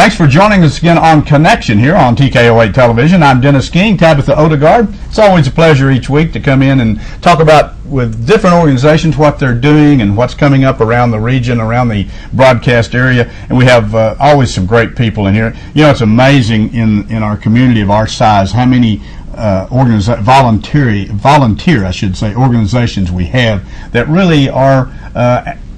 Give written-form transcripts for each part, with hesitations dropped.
Thanks for joining us again on Connection here on TKO8 Television. I'm Dennis King, Tabitha Odegaard. It's always a pleasure each week to come in and talk about with different organizations what they're doing and what's coming up around the region, around the broadcast area. And we have always some great people in here. You know, it's amazing in our community of our size how many volunteer organizations we have that really are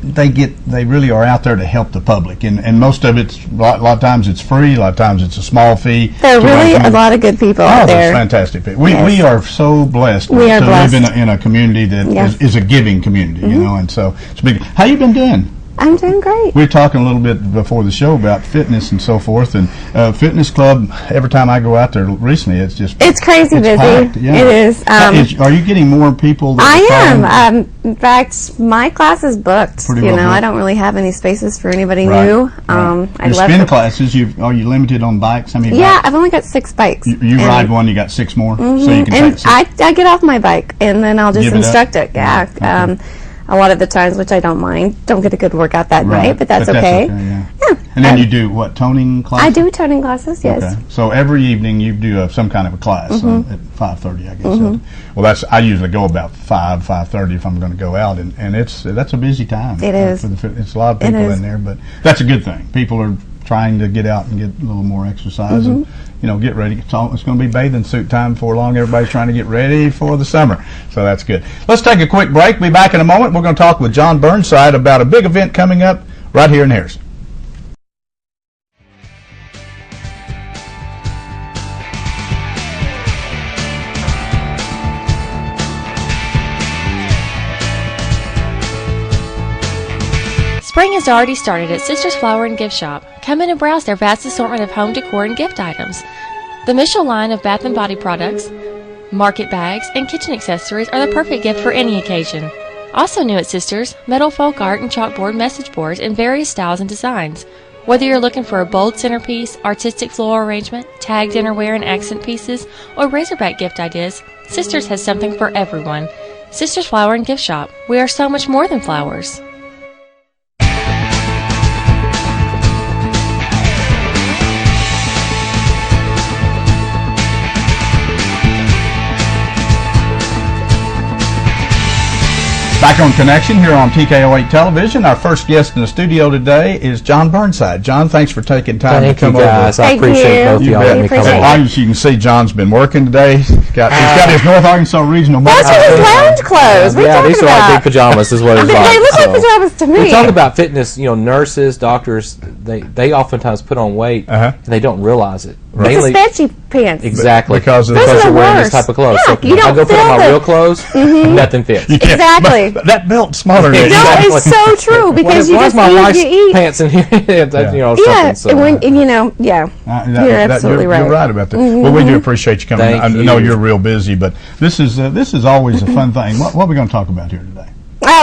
they really are out there to help the public, and most of it's a lot of times it's free, a lot of times it's a small fee. There are really a lot of good people out there. There's fantastic people. We are so blessed to live in a community that is a giving community, you know, and so it's big. How you been doing? I'm doing great. We were talking a little bit before the show about fitness and so forth, and fitness club, every time I go out there recently, it's crazy busy. Packed, yeah. It is. Are you getting more people? I am. In fact, my class is booked. Pretty well booked. I don't really have any spaces for anybody new. Your spin classes, are you limited on bikes? How many bikes? I've only got 6 bikes. You ride one, you got 6 more, so you can take 6. I get off my bike, and then I'll just instruct it. Yeah. Okay. A lot of the times, which I don't mind, don't get a good workout that night, but that's okay. Yeah. And then you do what, toning classes? I do toning classes, yes. Okay. So every evening you do some kind of a class at 5:30, I guess. Well, I usually go about 5:30 if I'm going to go out, and that's a busy time. It is. It's a lot of people in there, but that's a good thing. People are trying to get out and get a little more exercise and get ready. It's going to be bathing suit time before long. Everybody's trying to get ready for the summer, so that's good. Let's take a quick break. Be back in a moment. We're going to talk with John Burnside about a big event coming up right here in Harrison. Spring has already started at Sisters Flower and Gift Shop. Come in and browse their vast assortment of home decor and gift items. The Michel line of bath and body products, market bags, and kitchen accessories are the perfect gift for any occasion. Also new at Sisters, metal folk art and chalkboard message boards in various styles and designs. Whether you're looking for a bold centerpiece, artistic floral arrangement, tagged dinnerware and accent pieces, or razorback gift ideas, Sisters has something for everyone. Sisters Flower and Gift Shop. We are so much more than flowers. Back on Connection here on TKO8 Television. Our first guest in the studio today is John Burnside. John, thanks for taking time to come over. Thank you, guys. I appreciate both of y'all letting me come over. As you can see, John's been working today. He's got his North Arkansas Regional. That's his lounge clothes. These are like big pajamas, is what it's like. They look like pajamas to me. We talk about fitness. Nurses, doctors, they oftentimes put on weight and they don't realize it. It's the stretchy pants. Exactly. Because you're wearing this type of clothes. Yeah, so I go put on my real clothes, nothing fits. Exactly. That belt's smaller than No, it's so true because you just my wife's eat. pants in here? You're absolutely right. You're right about that. Well, we do appreciate you coming. I know you're real busy, but this is always a fun thing. What are we going to talk about here today?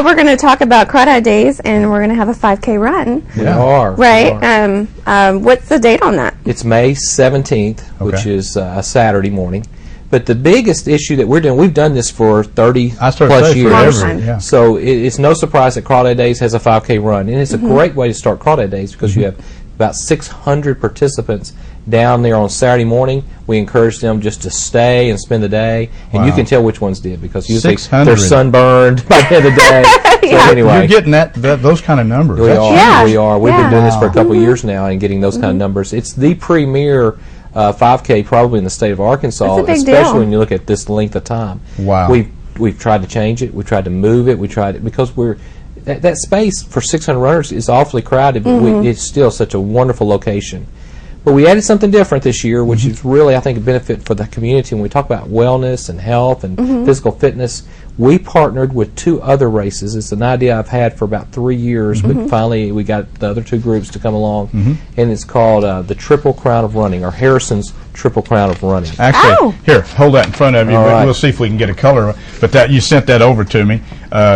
We're going to talk about Crawdad Days, and we're going to have a 5K run. We are. Right. What's the date on that? It's May 17th, which is a Saturday morning. But the biggest issue that we're doing, we've done this for 30 plus years. So it's no surprise that Crawdad Days has a 5K run. And it's a great way to start Crawdad Days because you have about 600 participants down there on Saturday morning. We encourage them just to stay and spend the day, and you can tell which ones did because usually they're sunburned by the end of the day. So anyway, you're getting those kind of numbers. We are. We've been doing this for a couple of years now and getting those kind of numbers. It's the premier 5K probably in the state of Arkansas, especially when you look at this length of time. Wow. We've tried to change it. We tried to move it. We tried it because that space for 600 runners is awfully crowded, but it's still such a wonderful location. But we added something different this year, which is really, I think, a benefit for the community. When we talk about wellness and health and physical fitness, we partnered with 2 other races. It's an idea I've had for about 3 years, but finally we got the other 2 groups to come along, and it's called the Triple Crown of Running, or Harrison's Triple Crown of Running. Actually, here, hold that in front of you. We'll see if we can get a color. But you sent that over to me.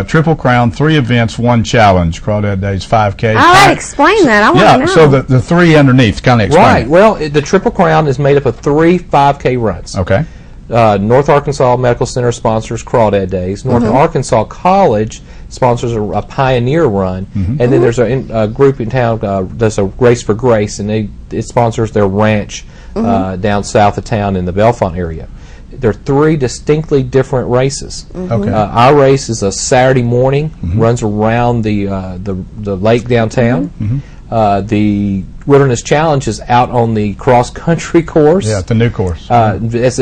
Triple Crown, 3 events, 1 challenge. Crawdad Days 5K. All right, explain that. I want to know. So the 3 underneath, kind of explain. Right. Well, the Triple Crown is made up of 3 5K runs. Okay. North Arkansas Medical Center sponsors Crawdad Days. North Arkansas College sponsors a Pioneer Run, and then there's a group in town does a Race for Grace, and it sponsors their ranch down south of town in the Bellefonte area. There are 3 distinctly different races. Okay. Our race is a Saturday morning, runs around the lake downtown. The Wilderness Challenge is out on the cross-country course. Yeah, the new course. That's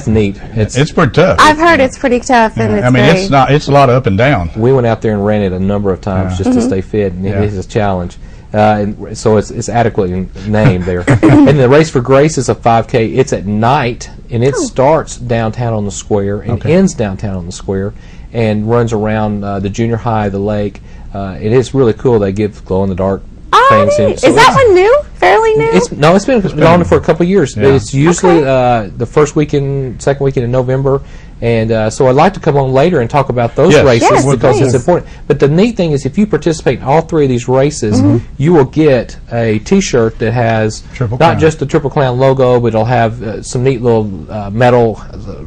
neat. It's pretty tough. I've heard it's pretty tough, and it's very... it's a lot of up and down. We went out there and ran it a number of times just to stay fit, and it is a challenge. And so it's adequately named there. And the Race for Grace is a 5K. It's at night, and it starts downtown on the square and ends downtown on the square and runs around the junior high, the lake. It is really cool. They give glow-in-the-dark things. Neat. Is that one new? Fairly new? It's been on for a couple of years. Yeah. It's usually the first weekend, second weekend in November. And so I'd like to come on later and talk about those races because it's important. But the neat thing is if you participate in all 3 of these races, you will get a T-shirt that has not just the Triple Crown logo, but it'll have some neat little metal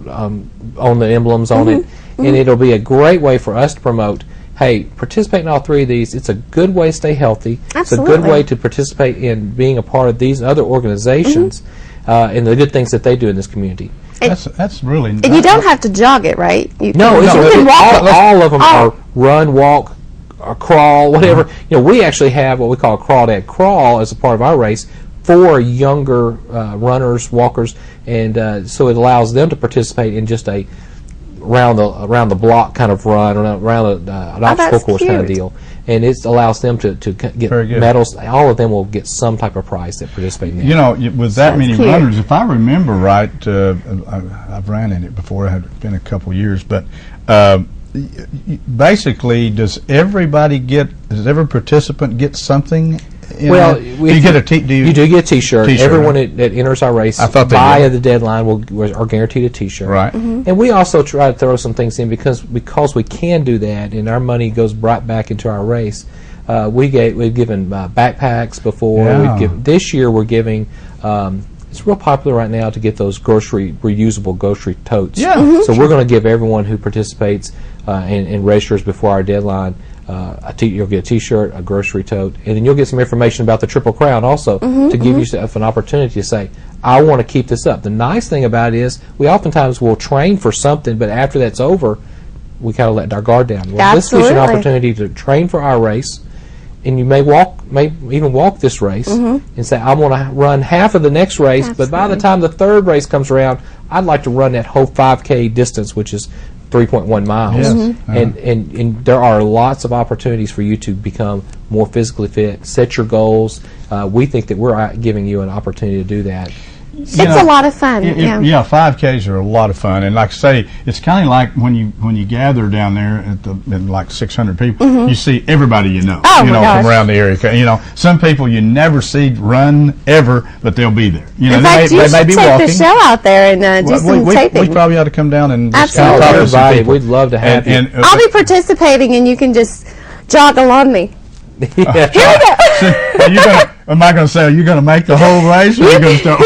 on the emblems on it. And it'll be a great way for us to promote, hey, participate in all 3 of these. It's a good way to stay healthy. Absolutely. It's a good way to participate in being a part of these other organizations and the good things that they do in this community. That's really nice. And you don't have to jog it, right? You can walk it. All of them are run, walk, or crawl, whatever. We actually have what we call a crawdad crawl as a part of our race for younger runners, walkers, and so it allows them to participate in just a around the block kind of run, around an obstacle course kind of deal. And it allows them to get medals. All of them will get some type of prize that participate in it. With that many runners, if I remember right, I've ran in it before. It had been a couple years, but basically, does every participant get something? Well, you do get a T-shirt. Everyone that enters our race by the deadline are guaranteed a T-shirt. Right. And we also try to throw some things in because we can do that, and our money goes right back into our race. We've given backpacks before. Yeah. This year we're giving. It's real popular right now to get those reusable grocery totes. Yeah. So we're going to give everyone who participates and registers before our deadline. You'll get a T-shirt, a grocery tote, and then you'll get some information about the Triple Crown also to give yourself an opportunity to say, I want to keep this up. The nice thing about it is we oftentimes will train for something, but after that's over, we kind of let our guard down. Well, this gives you an opportunity to train for our race, and you may even walk this race and say, I want to run half of the next race, but by the time the 3rd race comes around, I'd like to run that whole 5K distance, which is 3.1 miles. Yes. And there are lots of opportunities for you to become more physically fit, set your goals. We think that we're giving you an opportunity to do that. It's a lot of fun. 5Ks are a lot of fun, and like I say, it's kind of like when you gather down there at like 600 people, you see everybody from around the area. Some people you never see run ever, but they'll be there. In fact, you should take the show out there and do some taping. We probably ought to come down and just kind of talk to some people. We'd love to have you. I'll be participating, and you can just jog along me. Here we go. Am I going to say, are you going to make the whole race, or are you going to start?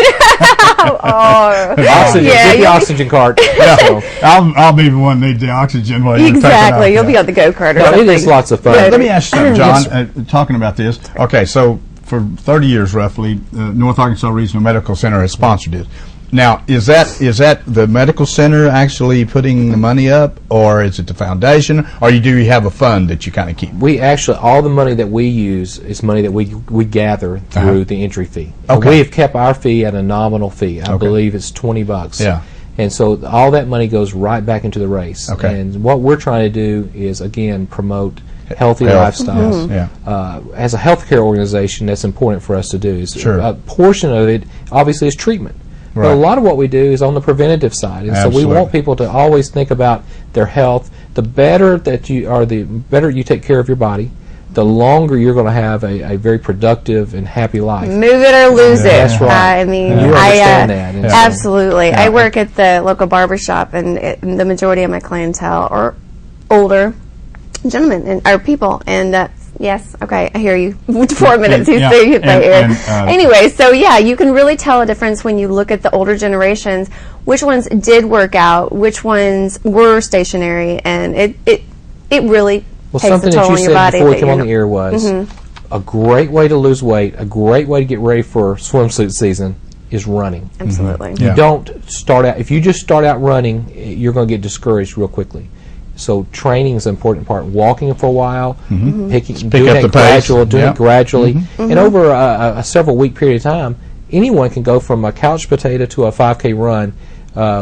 Get the oxygen cart. I'll be the one that needs the oxygen. Exactly. You'll be on the go-kart or something. It is lots of fun. Let me ask you something, John, talking about this. Okay, so for 30 years, roughly, North Arkansas Regional Medical Center has sponsored it. Now, is that the medical center actually putting the money up, or is it the foundation, or do you have a fund that you kind of keep? We actually, all the money that we use is money that we gather through the entry fee. Okay. We have kept our fee at a nominal fee. I believe it's $20. Yeah. And so all that money goes right back into the race. Okay. And what we're trying to do is, again, promote healthy lifestyles. As a healthcare organization, that's important for us to do. A portion of it, obviously, is treatment. Right. But a lot of what we do is on the preventative side, and so we want people to always think about their health. The better that you are, the better you take care of your body, the longer you're going to have a very productive and happy life. Move it or lose it. That's right. I mean, you understand that. And absolutely. I work at the local barbershop, and the majority of my clientele are older gentlemen or people, and yes, okay, I hear you. 4 minutes too soon, you hit my ear. Anyway, so you can really tell a difference when you look at the older generations, which ones did work out, which ones were stationary, and it really Well, takes a something toll that you on your said body. before we that came on you're the air was a great way to lose weight, a great way to get ready for swimsuit season is running. Absolutely. Yeah. You don't start out, if you just start out running, you're going to get discouraged real quickly. So training is an important part. Walking for a while, doing up it the pace. doing Yeah. it gradually, and over a several week period of time, anyone can go from a couch potato to a 5K run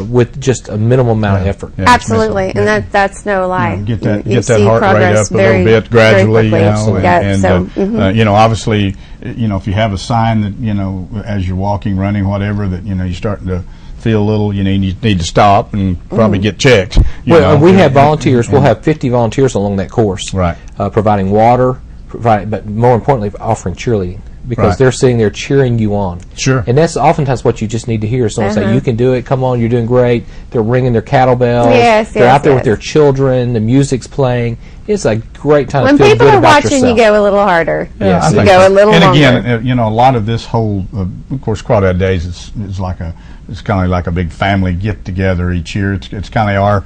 with just a minimal amount of effort. Yeah. Absolutely, and that's no lie. Get that You get that see heart rate progress up a little very- bit gradually, very you quickly. know, and, Yeah, and so, you know, obviously, you know, if you have a sign that, you know, as you're walking, running, whatever, that, you know, you're starting to feel a little, you need to stop and probably get checked. Well, know, and we have and- volunteers. We'll have 50 volunteers along that course, Right. Providing water, but more importantly, offering cheerleading, because Right. they're sitting there cheering you on. Sure. And that's oftentimes what you just need to hear. Someone say, "You can do it. Come on, you're doing great." They're ringing their cattle bells. Yes, they're yes, out there with yes. their children. The music's playing. It's a great time When to feel people good are about watching, yourself. you go a little harder. Yes, I you think go so. a little and longer. again, you know, a lot of this whole, of course, Crawdad Days is like it's kind of like a big family get together each year. It's kind of our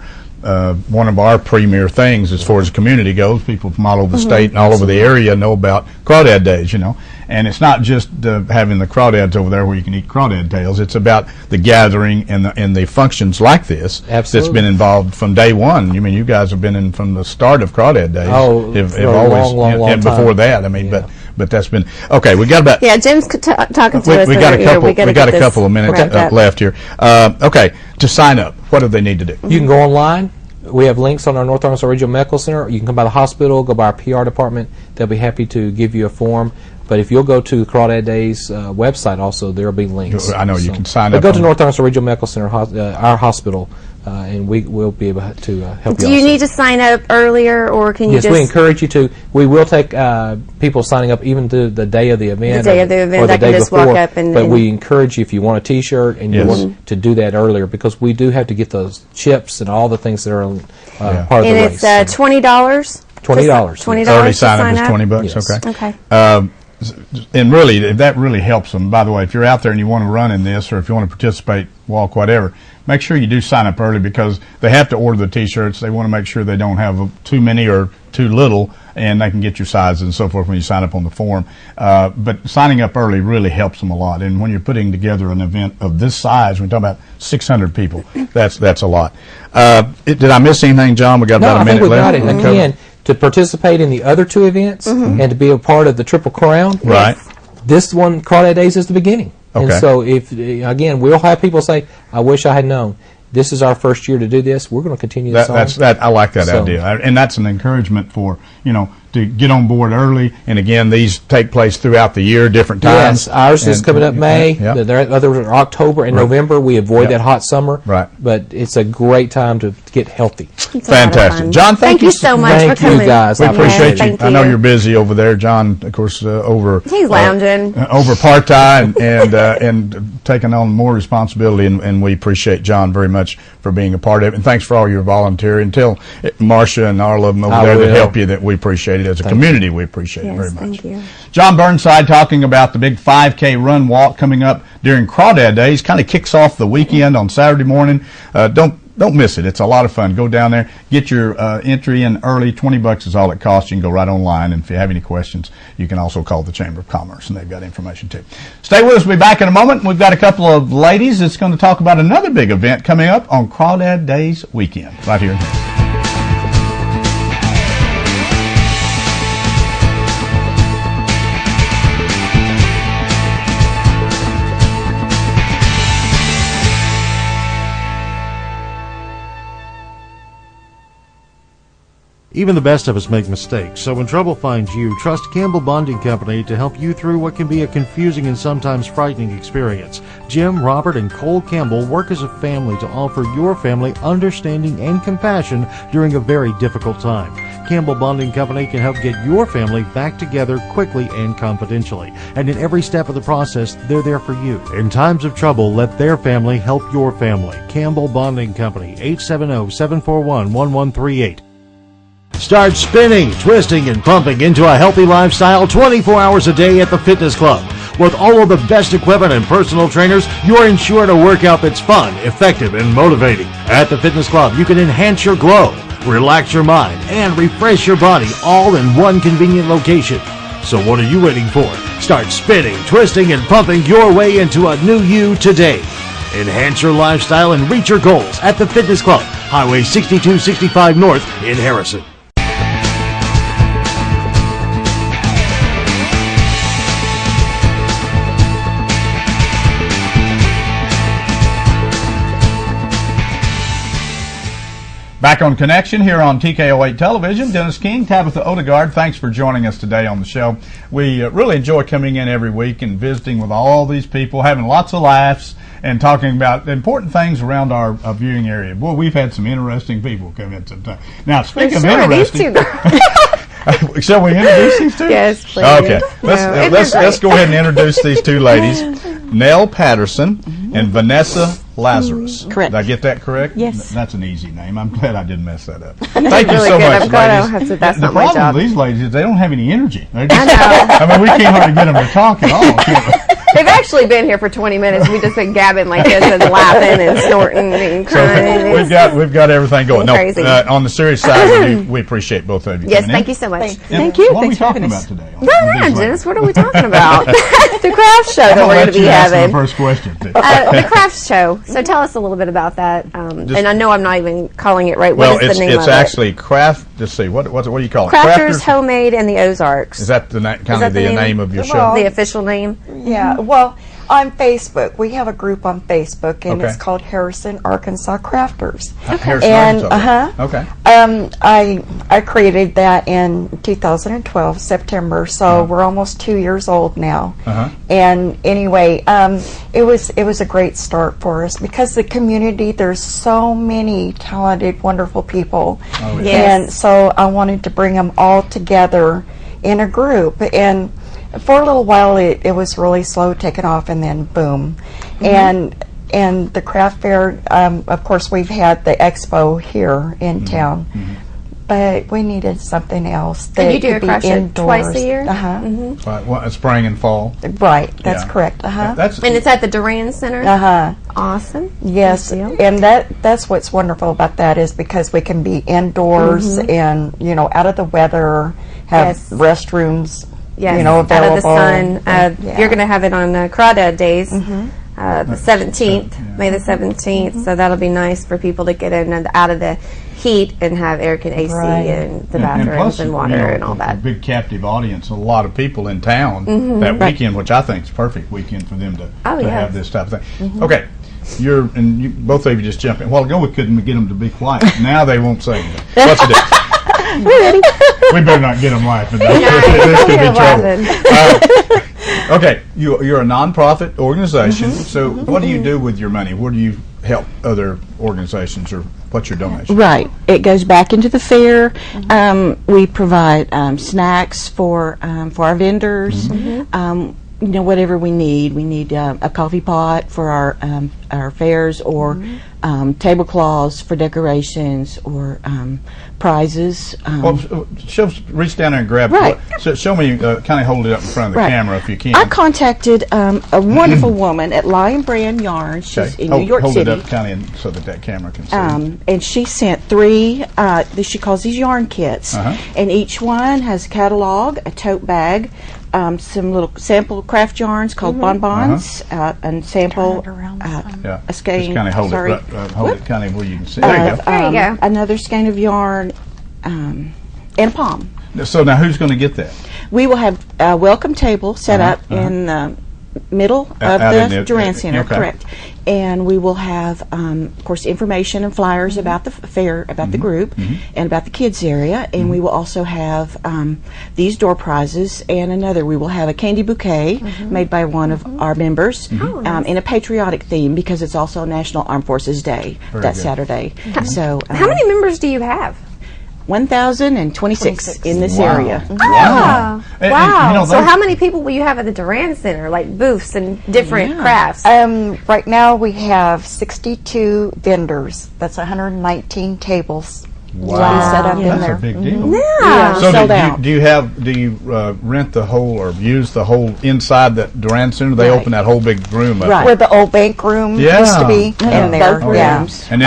one of our premier things as far as the community goes. People from all over the state and all over the area know about Crawdad Days, you know. And it's not just having the crawdads over there where you can eat crawdad tails. It's about the gathering and the functions like this Absolutely. that's been involved from day one. You mean, you guys have been in from the start of Crawdad Days. Oh, Have for a always, long and time. before that. I mean, Yeah. but that's been okay. We got about Yeah, Jim's talking to us. we got over a here. couple. We We got a couple of minutes wrapped up. left here. Okay, to sign up, what do they need to do? You can go online. We have links on our North Arkansas Regional Medical Center. You can come by the hospital, go by our PR department. They'll be happy to give you a form. But if you'll go to the Crawdad Days website also, there will be links. I know you can sign but up go on- to North Arkansas Regional Medical Center, our hospital, and we will be able to help you. Do you also. need to sign up earlier, or can you Yes, just? we encourage you to. We will take people signing up even to the day of the event. The day of the event, or the I can day just walk before. up and- But and- we encourage you, if you want a T-shirt and you Yes. want to do that earlier, because we do have to get those chips and all the things that are part of And the it's race. $20. $20. $20 Early to sign up is $20. Yes. Okay. Okay. And really, that really helps them. By the way, if you're out there and you want to run in this, or if you want to participate, walk, whatever, make sure you do sign up early, because they have to order the T-shirts. They want to make sure they don't have too many or too little, and they can get your sizes and so forth when you sign up on the form. But signing up early really helps them a lot. And when you're putting together an event of this size, when you're talking about 600 people, that's a lot. Did I miss anything, John? We got No, about a I think minute we left. got it. Again, to participate in the other two events and to be a part of the Triple Crown, Right. this one, Crawdad Days, is the beginning. Okay. And so, if again, we'll have people say, "I wish I had known." This is our first year to do this. We're going to continue this on. I like that So- idea, and that's an encouragement for, you know, to get on board early. And again, these take place throughout the year, different times. Yes, ours is And- coming up May. Yeah. The others are October and November. We avoid Yeah. that hot summer. Right. But it's a great time to get healthy. It's a lot of Fantastic. fun. John, thank you so much Thank for you, coming. guys. We I appreciate you. Thank I know you're busy over there, John. Of course, over He's lounging. over part-time and taking on more responsibility, and we appreciate John very much for being a part of it. And thanks for all your volunteering. Tell Marcia and all of them over I there that will. help you that we appreciate it. As a community, we appreciate it Yes, very much. thank you. John Burnside talking about the big 5K run walk coming up during Crawdad Days. Kind of kicks off the weekend on Saturday morning. Don't miss it. It's a lot of fun. Go down there, get your entry in early. $20 is all it costs. You can go right online, and if you have any questions, you can also call the Chamber of Commerce, and they've got information too. Stay with us. We'll be back in a moment. We've got a couple of ladies that's going to talk about another big event coming up on Crawdad Days weekend right here. Even the best of us make mistakes, so when trouble finds you, trust Campbell Bonding Company to help you through what can be a confusing and sometimes frightening experience. Jim, Robert, and Cole Campbell work as a family to offer your family understanding and compassion during a very difficult time. Campbell Bonding Company can help get your family back together quickly and confidentially. And in every step of the process, they're there for you. In times of trouble, let their family help your family. Campbell Bonding Company, 870-741-1138. Start spinning, twisting, and pumping into a healthy lifestyle 24 hours a day at the Fitness Club. With all of the best equipment and personal trainers, you're ensured a workout that's fun, effective, and motivating. At the Fitness Club, you can enhance your glow, relax your mind, and refresh your body all in one convenient location. So what are you waiting for? Start spinning, twisting, and pumping your way into a new you today. Enhance your lifestyle and reach your goals at the Fitness Club, Highway 6265 North in Harrison. Back on Connection here on TKO8 Television. Dennis King, Tabitha Odegaard, thanks for joining us today on the show. We really enjoy coming in every week and visiting with all these people, having lots of laughs, and talking about important things around our viewing area. Boy, we've had some interesting people come in sometimes. Now, speaking of interesting, shall we introduce these two? Yes, please. Okay, let's go ahead and introduce these two ladies, Nell Patterson and Vanessa Lazarus. Correct. Did I get that correct? Yes. That's an easy name. I'm glad I didn't mess that up. Thank Thank you really so good. much, I'm glad I ladies. don't have to, that's The not my problem job. with these ladies is they don't have any energy. They're just, I know. I mean, we can't hardly get them to talk at all. Can we? They've actually been here for 20 minutes. We just been gabbing like this and laughing and snorting and crying. So we've got everything going. No, Crazy. on the serious side, we appreciate both of you. Yes, coming thank in. you so much. Thank you. What are we Thanks for talking having about us. today? No, no, Dennis, what are we talking about? The craft show that we're going to be The having. first question. Too. The craft show. So tell us a little bit about that. And I know I'm not even calling it right. Well, What is the name it's of actually craft. Let's see, what do you call it? Crafters Homemade in the Ozarks. Is that the kind that of the name of your show? The official name? Yeah, well, on Facebook, we have a group on Facebook, and Okay. it's called Harrison, Arkansas Crafters. Harrison, And Arkansas. Okay. I created that in 2012 September, so we're almost 2 years old now. And anyway, it was a great start for us because the community, there's so many talented, wonderful people, yeah. Yes. and so I wanted to bring them all together in a group. And for a little while, it was really slow taking off, and then boom. And the craft fair, of course, we've had the expo here in town, but we needed something else that And you do could a be craft show indoors. twice a year? Right, well, spring and fall. Right, that's Yeah. correct. That's And it's at the Duran Center? Awesome. Yes, Good deal. and that's what's wonderful about that is because we can be indoors and out of the weather, have Yes. restrooms, Yes, available. out of the sun. Yeah. You're going to have it on Crawdad Days, the 17th, May the 17th. So that'll be nice for people to get in and out of the heat and have air and AC Right. and the bathrooms and water and all A that. big captive audience, a lot of people in town that weekend, which I think is perfect weekend for them to yes. have this type of thing. Okay, both of you just jump in. Well ago we couldn't get them to be quiet. Now they won't say anything. What's the difference? We better not get them laughing. This could be trouble. Okay, you're a nonprofit organization. So what do you do with your money? Where do you help other organizations, or what's your donation? Right. It goes back into the fair. We provide snacks for our vendors. Whatever we need. We need a coffee pot for our fairs, or tablecloths for decorations, or prizes. Well, reach down there and grab Right. it. Show me, kind of hold it up in front of the Right. camera if you can. I contacted a wonderful woman at Lion Brand Yarn. She's Okay. in New York hold City. it up kind of so that camera can see. And she sent 3, she calls these yarn kits, Uh-huh. and each one has a catalog, a tote bag, some little sample craft yarns called bonbons, and sample Yeah. a skein. Just kind of hold sorry, it kind of where you can see. There you There you go. Another skein of yarn, and a palm. go. So now who's going to get that? We will have a welcome table set up in the middle of Out in the the- Duran Center, okay. correct. And we will have, of course, information and flyers about the fair, about the group, and about the kids area. And we will also have these door prizes and another. We will have a candy bouquet made by one of our members in a patriotic theme, because it's also National Armed Forces Day that good. Saturday. So How many members do you have? 1,026 in this Wow. area. Wow. And, Wow. you know, So those- how many people will you have at the Duran Center, like booths and different crafts? Right now we have 62 vendors. That's 119 tables Wow. set up in That's there. a big deal. Yeah. So Sold do out. you rent the whole or use the whole inside the Durand Center? They Right. open that whole big room up. Right. Where the old bank room Yeah. used to be in there. Both Yeah. rooms. And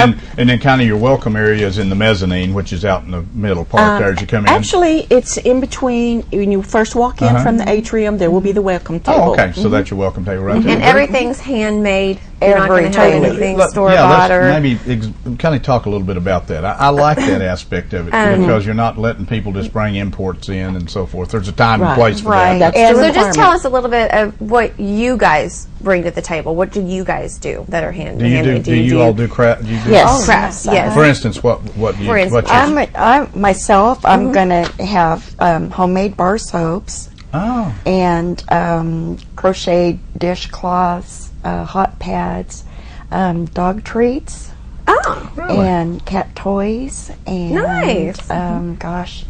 then kind of your welcome area is in the mezzanine, which is out in the middle part there as you come in. Actually, it's in between. When you first walk in from the atrium, there will be the welcome table. Oh, okay. So that's your welcome table right there. And everything's handmade. You're not going to have Every- anything Let- store yeah, bought let's or. maybe kind of talk a little bit about that. I like that aspect of it because you're not letting people just bring imports in and so forth. There's a time and Right. place for Right. that. That's the So just tell requirement. us a little bit of what you guys bring to the table. What do you guys do that are Do you handmade? do you all do craft? Do you do Yes. crafts? Yes. For instance, what do you For instance, I'm myself. I'm gonna have homemade bar soaps oh and crocheted dishcloths, hot pads, dog treats, Oh, and cat toys, and Nice. gosh,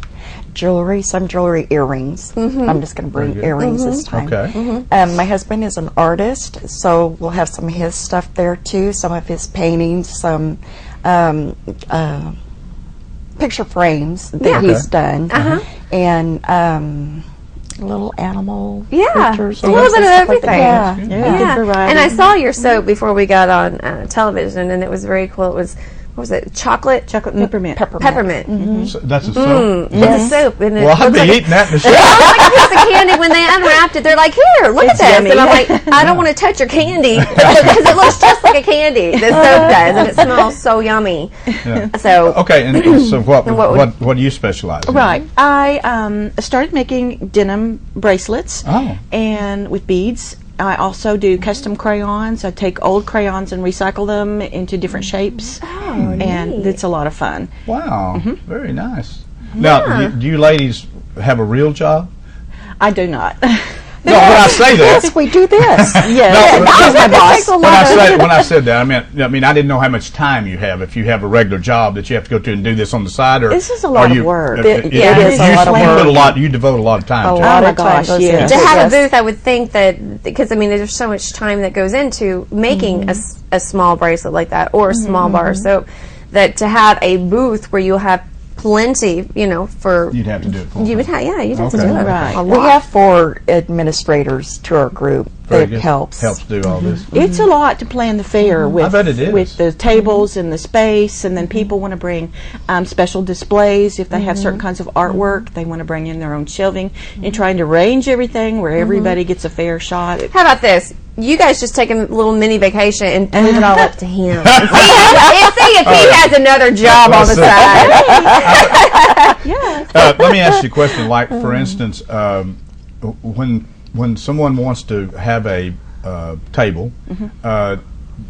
jewelry. Some jewelry, earrings. I'm just gonna bring earrings this time. okay. My husband is an artist, so we'll have some of his stuff there too. Some of his paintings, some picture frames that Yeah. he's done, and little animal Yeah, pictures. a little and bit of stuff like that. everything. Yeah. Yeah, good variety. And I saw your soap before we got on television, and it was very cool. It was, what was it? Chocolate Peppermint. peppermint. So that's a soap. It's a soap, and it Well, I'd looks be like eating that in the it show. looks like a piece of candy. When they unwrapped it, they're like, "Here, look It's at this," yummy. and I'm like, "I don't want to touch your candy because it looks just like a candy." The soap does, and it smells so yummy. So Okay, and so what what what do you specialize in? Right. I started making denim bracelets Oh. and with beads. I also do custom crayons. I take old crayons and recycle them into different shapes. And it's a lot of fun. Wow, very nice. Now, do you ladies have a real job? I do not. No, when I say that, Yes, we do this. yes. No, She's my boss. when I said that, I mean I didn't know how much time you have if you have a regular job that you have to go to and do this on the side, or This is a lot are of you, work. It you- is a you- lot of you work. put a lot. You devote a lot of time A to lot my of time gosh, goes yes. into to have this. a booth, I would think that because I mean, there's so much time that goes into making a small bracelet like that or a small bar of soap. That to have a booth where you'll have plenty, for it. You'd have to do it. full you would time. have, you'd have to Okay. do it Right. a We lot. have 4 administrators to our group. Very That good. helps. Helps do all this. It's a lot to plan the fair with, bet it is. with the tables and the space, and then people want to bring special displays if they have certain kinds of artwork. They want to bring in their own shelving and trying to arrange everything where everybody gets a fair shot. How about this? You guys just take a little mini vacation and leave it all up to him. And see if he has another job on the side. Let me ask you a question. Like, for instance, when someone wants to have a table,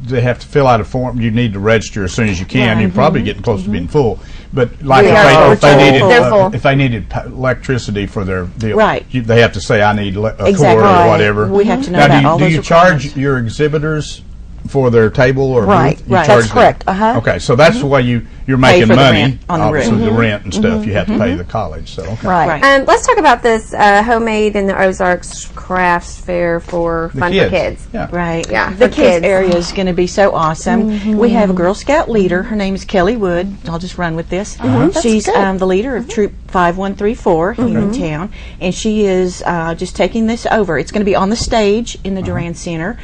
they have to fill out a form. You need to register as soon as you can. You're probably getting close to being full. But like Yeah. if they needed They're full. if they needed electricity for their deal, Right. they have to say I need a Exactly. cord or Right. whatever. We have to know now, that, do you, all do those you charge requirements. your exhibitors for their table or Right, booth? You right. charge That's them? correct. Uh-huh. Okay, so that's the way you're Pay making for the money. rent on the obviously, room. the rent and stuff you have to pay the college. So okay. Right. Right. Let's talk about this homemade in the Ozarks crafts fair for The fun for kids. Yeah. Right. Yeah, The for kids kids. area is going to be so awesome. We have a Girl Scout leader. Her name is Kelly Wood. I'll just run with this. She's the leader of Troop 5134 here in town, and she is just taking this over. It's going to be on the stage in the Durand Center.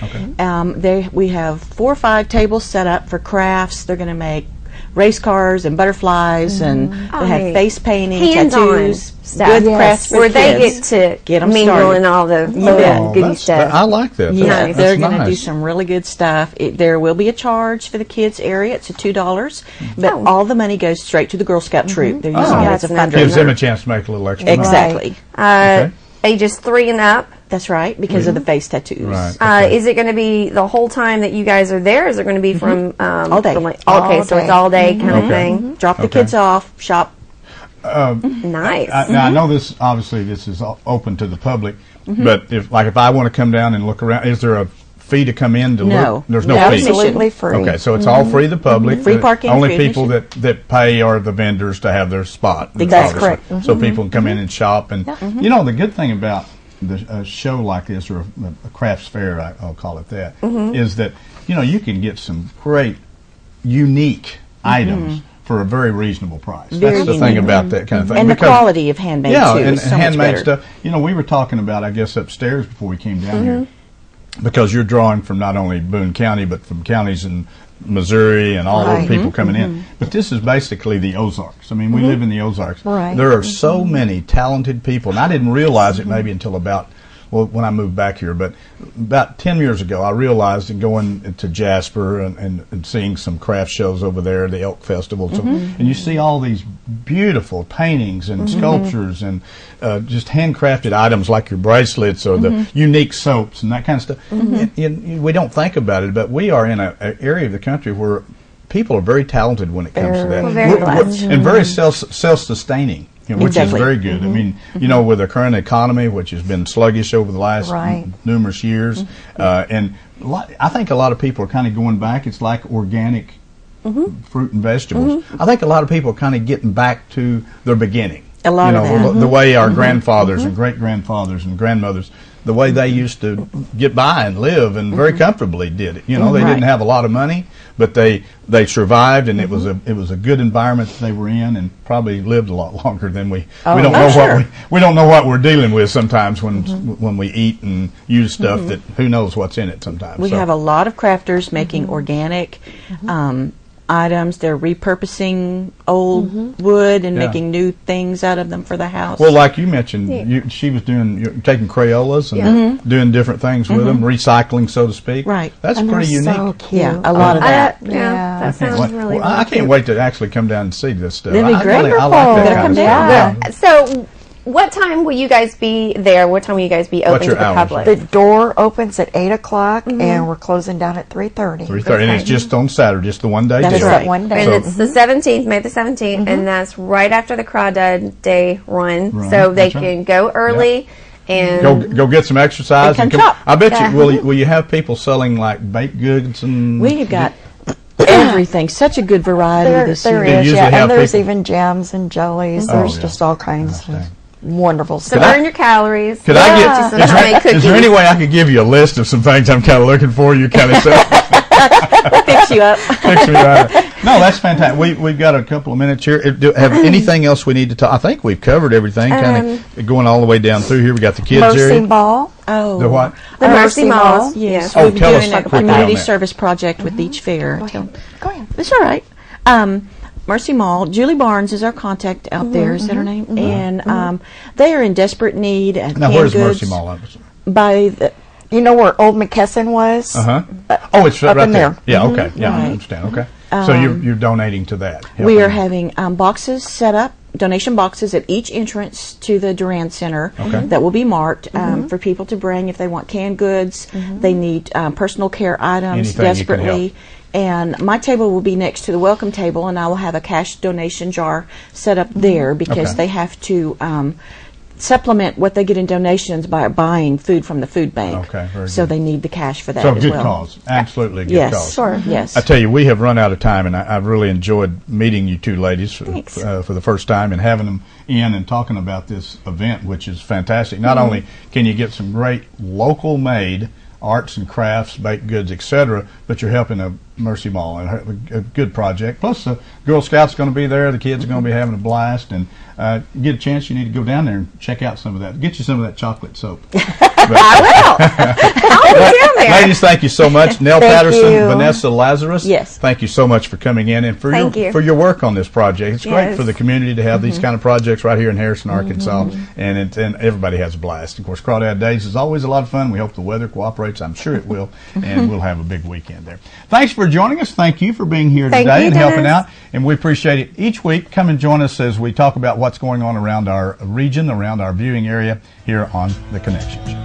We have 4 or 5 tables set up for crafts. They're going to make race cars and butterflies, and they have neat. face painting, Hands-on tattoos, stuff. good Yes. crafts for Where they kids. get to Get 'em mingle started. and all the Oh, goody that's- stuff. I like that. Yeah, That's they're going to nice. do some really good stuff. There will be a charge for the kids area. It's a $2, but all the money goes straight to the Girl Scout troop. They're using it as a that's nice. Gives them fundraiser. a chance to make a little extra money. Exactly. Okay. Ages 3 and up. That's right, because of the face tattoos. Right. Okay. Is it going to be the whole time that you guys are there? Is it going to be from All day. Okay, All so it's day. all day kind of Okay. thing. Drop the Okay. kids off, shop. Nice. Now I know this. Obviously, this is open to the public. Mm-hmm. But if I want to come down and look around, is there a fee to come in to No. look? There's no No. fee. Absolutely free. Okay, so it's all free to the public. Free The parking, Only free people that pay are the vendors to have their spot. That's obviously. correct. So people can come in and shop. And you know, the good thing about a show like this, or a crafts fair, I'll call it that, is that you can get some great, unique items for a very reasonable price. Very That's the thing unique. about that kind of thing. And the Because- quality of handmade, yeah, too, and is so much handmade better. stuff. You know, we were talking about, I guess, upstairs before we came down here, because you're drawing from not only Boone County, but from counties in Missouri and all Right. those people coming in. But this is basically the Ozarks. I mean, we live in the Ozarks. Right. There are so many talented people, and I didn't realize it maybe until about, well, when I moved back here, but about 10 years ago, I realized in going to Jasper and seeing some craft shows over there, the Elk Festival, and you see all these beautiful paintings and sculptures and just handcrafted items like your bracelets or the unique soaps and that kind of stuff. And we don't think about it, but we are in an area of the country where people are very talented when it comes to that. We're very blessed. And very self-sustaining. Which Exactly. is very good. I mean, you know, with the current economy, which has been sluggish over the last Right. numerous years, and I think a lot of people are kind of going back. It's like organic fruit and vegetables. I think a lot of people are kind of getting back to their beginning. A lot you of know, that. the way our grandfathers and great-grandfathers and grandmothers, the way they used to get by and live and very comfortably did it. You know, they Right. didn't have a lot of money, but they survived, and it was a good environment that they were in, and probably lived a lot longer than we don't know sure. what we don't know what we're dealing with sometimes when we eat and use stuff that who knows what's in it sometimes. We So- have a lot of crafters making organic items. They're repurposing old wood and Yeah. making new things out of them for the house. Well, like you mentioned, she was taking Crayolas and doing different things with them, recycling, so to speak. Right. That's And pretty they're unique. so cute. Yeah, a lot of that. Yeah, that Can't sounds wait- really well, I can't wait to actually come down and see this stuff. That'd be I great. I like that Better kind come of down. stuff. Yeah. So, what time will you guys be there? What time will you guys be What's open to your the hours? public? The door opens at 8 o'clock, and we're closing down at 3:30. 3:30, and it's just on Saturday, just the one day. That is deal. right. One day. And it's the 17th, May the 17th, and that's right after the Crawdad Day run. So they that's right. can go early and Go get some exercise. And come come- shop. I bet you will you have people selling like baked goods and We've got everything. Such a good variety this There year. is, usually yeah, have and there's people- even jams and jellies. Oh, There's yeah. just all kinds of wonderful so stuff. burn your calories. Could I Yeah. get? Some Is homemade there cookies. any way I could give you a list of some things I'm kind of looking for? You kind of Fix you up. fix me right. No, that's fantastic. We've got a couple of minutes here. Have anything else we need to talk? I think we've covered everything. Kind of going all the way down through here. We got the kids Mercy area. Ball. Oh. The what? The Mercy Mercy Malls. Mall. Yes. Oh, We've been tell us doing a quickly on community that. service project with each fair. Go ahead. Go ahead. It's all right. Mercy Mall. Julie Barnes is our contact out there. Is that her name? And they are in desperate need of Now, canned where's goods Mercy Mall? by the. You know where Old McKesson was? Uh huh. Oh, it's up right in there. there. Yeah. Okay. Yeah, I Right. understand. Okay. So you're donating to that. We are helping. having boxes set up, donation boxes at each entrance to the Durand Center Okay. that will be marked for people to bring if they want canned goods. They need personal care items Anything you can desperately. And my table will be next to the welcome table, and I will have a cash donation jar set up there because Okay. they have to supplement what they get in donations by buying food from the food bank. Okay, very so good. they need the cash for that So as good well. cause. Absolutely a good Yes, cause. Sure. Yes. I tell you, we have run out of time, and I've really enjoyed meeting you two ladies for the first time and having them in and talking about this event, which is fantastic. Not only can you get some great local-made arts and crafts, baked goods, etc., but you're helping a Mercy Mall and a good project. Plus, the Girl Scouts are going to be there. The kids are going to be having a blast. And get a chance, you need to go down there and check out some of that. Get you some of that chocolate soap. Down there. Ladies, thank you so much. Nell Thank Patterson, you. Vanessa Lazarus. Yes. Thank you so much for coming in and for Thank your you. for your work on this project. It's great Yes. for the community to have these kind of projects right here in Harrison, Arkansas, and everybody has a blast. Of course, Crawdad Days is always a lot of fun. We hope the weather cooperates. I'm sure it will, and we'll have a big weekend there. Thanks for joining us. Thank you for being here Thank today you, and helping Dennis. out. And we appreciate it. Each week, come and join us as we talk about what's going on around our region, around our viewing area here on The Connections.